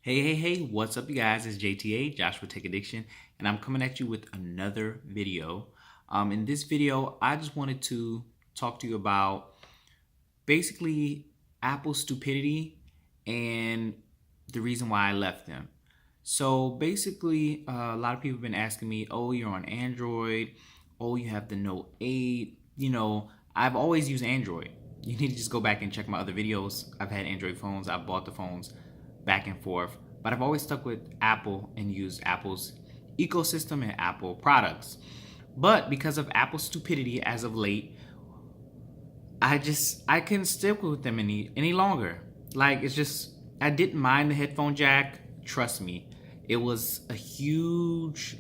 Hey, what's up, you guys? It's JTA, Joshua Tech Addiction, and I'm coming at you with another video. In this video, I just wanted to talk to you about basically Apple's stupidity and the reason why I left them. So basically, a lot of people have been asking me, oh, you're on Android, oh, you have the Note 8. I've always used Android. You need to just go back and check my other videos. I've had Android phones, I've bought the phones back and forth, but I've always stuck with Apple and used Apple's ecosystem and Apple products. But because of Apple's stupidity as of late, I couldn't stick with them any longer. Like, it's just, I didn't mind the headphone jack. Trust me, it was a huge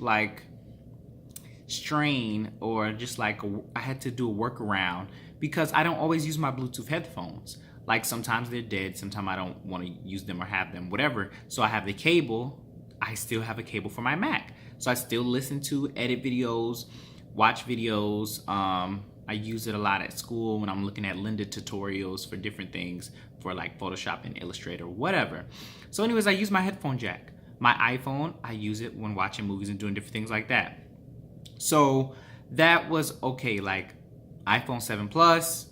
strain, or just I had to do a workaround because I don't always use my Bluetooth headphones. Like, sometimes they're dead, sometimes I don't want to use them or have them, whatever. So I have the cable. I still have a cable for my Mac. So I still listen to, edit videos, watch videos. I use it a lot at school when I'm looking at Lynda tutorials for different things, for like Photoshop and Illustrator, whatever. So anyways, I use my headphone jack. My iPhone, I use it when watching movies and doing different things like that. So that was okay. Like, iPhone 7 Plus,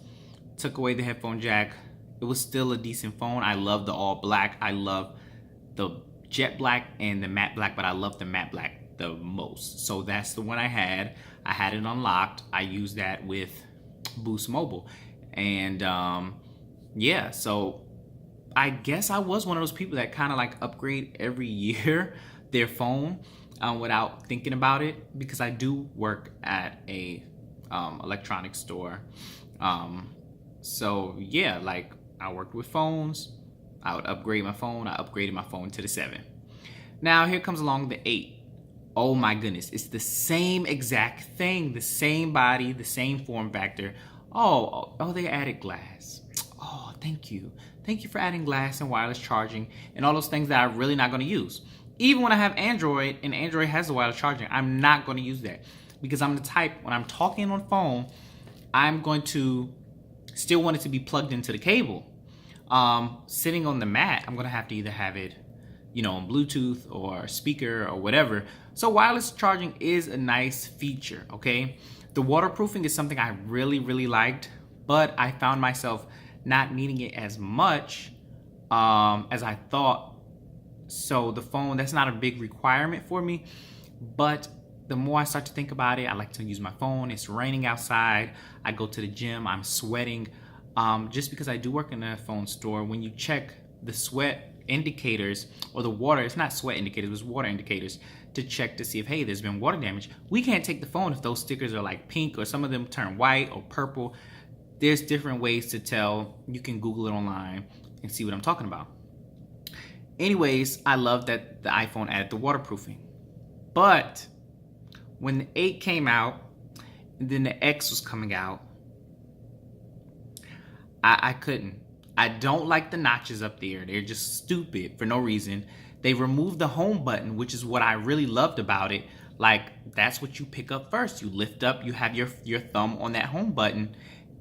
took away the headphone jack. It was still a decent phone. I love the all black. I love the jet black and the matte black, but I love the matte black the most. So that's the one I had. I had it unlocked. I used that with Boost Mobile. And yeah, so I guess I was one of those people that kind of like upgrade every year their phone without thinking about it, because I do work at a electronics store. So yeah, like, I worked with phones. I would upgrade my phone. I upgraded my phone to the 7. Now here comes along the 8. Oh my goodness, it's the same exact thing, the same body, the same form factor. Oh, they added glass. Oh, thank you for adding glass and wireless charging and all those things that I'm really not going to use. Even when I have Android and Android has the wireless charging, I'm not going to use that, because I'm the type, when I'm talking on phone, I'm going to still want it to be plugged into the cable. Sitting on the mat, I'm gonna have to either have it, on Bluetooth or speaker or whatever. So wireless charging is a nice feature, okay? The waterproofing is something I really liked, but I found myself not needing it as much as I thought. So the phone, that's not a big requirement for me, but the more I start to think about it, I like to use my phone. It's raining outside. I go to the gym. I'm sweating. Just because I do work in a phone store, when you check the sweat indicators or the water, it's not sweat indicators, it's water indicators, to check to see if, hey, there's been water damage. We can't take the phone if those stickers are like pink, or some of them turn white or purple. There's different ways to tell. You can Google it online and see what I'm talking about. Anyways, I love that the iPhone added the waterproofing. But when the 8 came out, and then the X was coming out, I couldn't. I don't like the notches up there. They're just stupid for no reason. They removed the home button, which is what I really loved about it. Like, that's what you pick up first. You lift up, you have your thumb on that home button.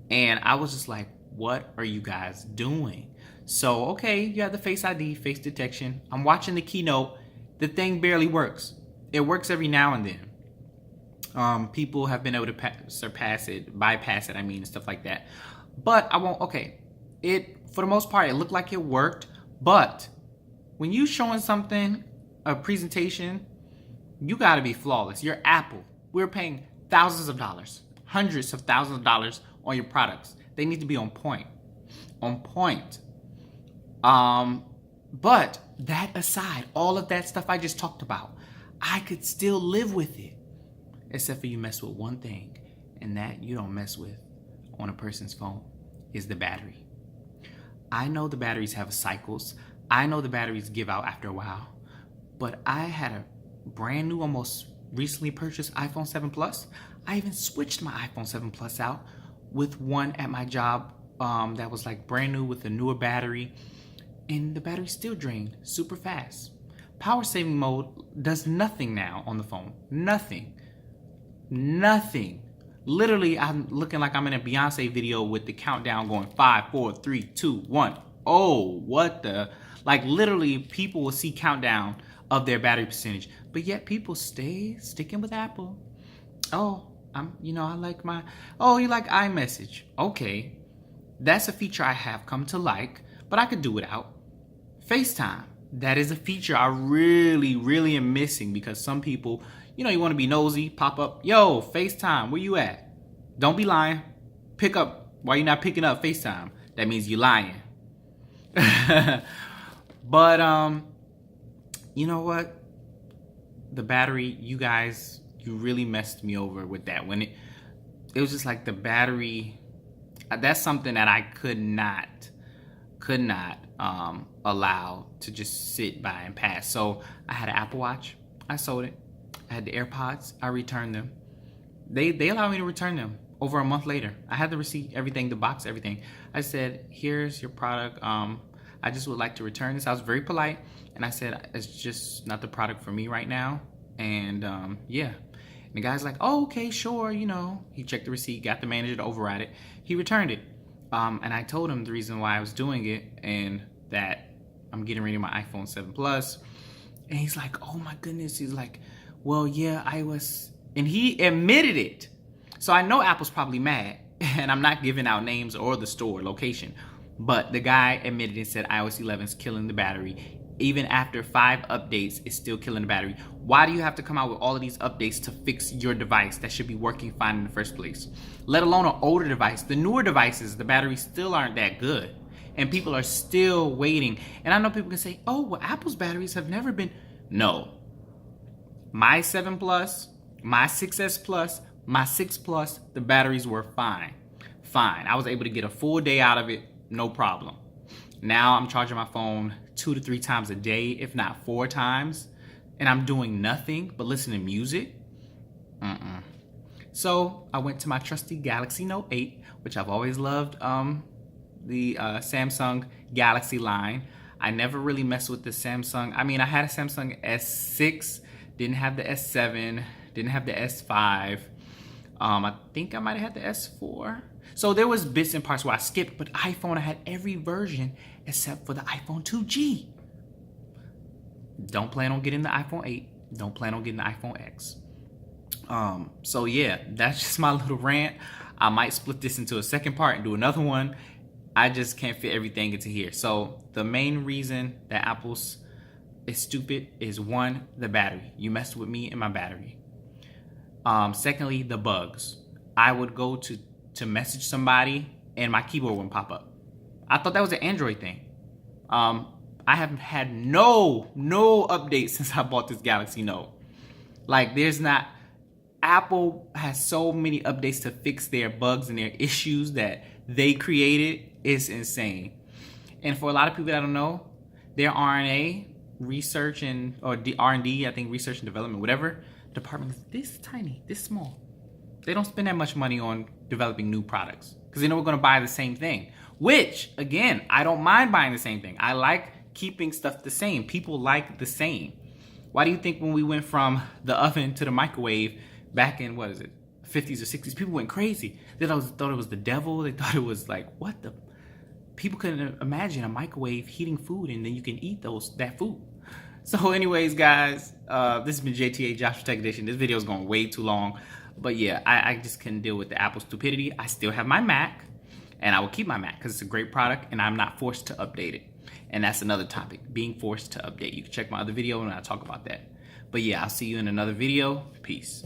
And I was just like, what are you guys doing? So, okay, you have the Face ID, face detection. I'm watching the keynote. The thing barely works. It works every now and then. People have been able to bypass it, and stuff like that. But I won't, okay. For the most part, it looked like it worked. But when you showing something, a presentation, you gotta be flawless. You're Apple. We're paying thousands of dollars, hundreds of thousands of dollars on your products. They need to be on point. On point. But that aside, all of that stuff I just talked about, I could still live with it. Except for you mess with one thing, and that you don't mess with on a person's phone is the battery. I know the batteries have cycles. I know the batteries give out after a while. But I had a brand new, almost recently purchased iPhone 7 Plus. I even switched my iPhone 7 Plus out with one at my job that was like brand new with a newer battery. And the battery still drained super fast. Power saving mode does nothing now on the phone. Nothing. Literally, I'm looking like I'm in a Beyonce video with the countdown going 5, 4, 3, 2, 1. oh, what the, like literally people will see countdown of their battery percentage, but yet people stay sticking with Apple. Oh, I like oh, you like iMessage. Okay, that's a feature I have come to like, but I could do without. FaceTime, that is a feature I really, really am missing because some people, you want to be nosy, pop up, yo, FaceTime, where you at? Don't be lying. Pick up. Why you not picking up FaceTime? That means you lying. But you know what? The battery, you guys, you really messed me over with that. When it was just like the battery, that's something that I could not allow to just sit by and pass. So I had an Apple Watch, I sold it. I had the AirPods, I returned them. They allowed me to return them over a month later. I had the receipt, everything, the box, everything. I said, here's your product. I just would like to return this. I was very polite, and I said, it's just not the product for me right now. And yeah. And the guy's like, oh, okay, sure, He checked the receipt, got the manager to override it. He returned it. And I told him the reason why I was doing it and that I'm getting rid of my iPhone 7 Plus. And he's like, oh my goodness. He's like, well, yeah, and he admitted it. So I know Apple's probably mad, and I'm not giving out names or the store location. But the guy admitted and said iOS 11 is killing the battery. Even after 5 updates, it's still killing the battery. Why do you have to come out with all of these updates to fix your device that should be working fine in the first place? Let alone an older device. The newer devices, the batteries still aren't that good. And people are still waiting. And I know people can say, oh, well, Apple's batteries have never been. No. My 7 Plus, my 6S Plus, my 6 Plus, the batteries were fine. Fine. I was able to get a full day out of it, no problem. Now I'm charging my phone 2 to 3 times a day, if not 4 times, and I'm doing nothing but listening to music. So I went to my trusty Galaxy Note 8, which I've always loved, the Samsung Galaxy line. I never really messed with the Samsung. I mean, I had a Samsung S6, didn't have the S7, didn't have the S5. I think I might have had the S4. So there was bits and parts where I skipped, but iPhone, I had every version except for the iPhone 2G. Don't plan on getting the iPhone 8. Don't plan on getting the iPhone X. So yeah, that's just my little rant. I might split this into a second part and do another one. I just can't fit everything into here. So the main reason that Apple's is stupid is 1, the battery. You messed with me and my battery. Secondly, the bugs. I would go to message somebody and my keyboard wouldn't pop up. I thought that was an Android thing. I have had no updates since I bought this Galaxy Note. Like, there's not. Apple has so many updates to fix their bugs and their issues that they created. It's insane. And for a lot of people that don't know, their R&A research or R&D, I think research and development, whatever department is this tiny, this small. They don't spend that much money on developing new products because they know we're going to buy the same thing. Which, again, I don't mind buying the same thing. I like keeping stuff the same. People like the same. Why do you think when we went from the oven to the microwave back in, 50s or 60s, people went crazy? They thought it was the devil. They thought it was like, what the? People couldn't imagine a microwave heating food and then you can eat that food. So anyways, guys, this has been JTA, Joshua Tech Edition. This video is going way too long. But yeah, I just couldn't deal with the Apple stupidity. I still have my Mac, and I will keep my Mac because it's a great product, and I'm not forced to update it. And that's another topic, being forced to update. You can check my other video, and I'll talk about that. But yeah, I'll see you in another video. Peace.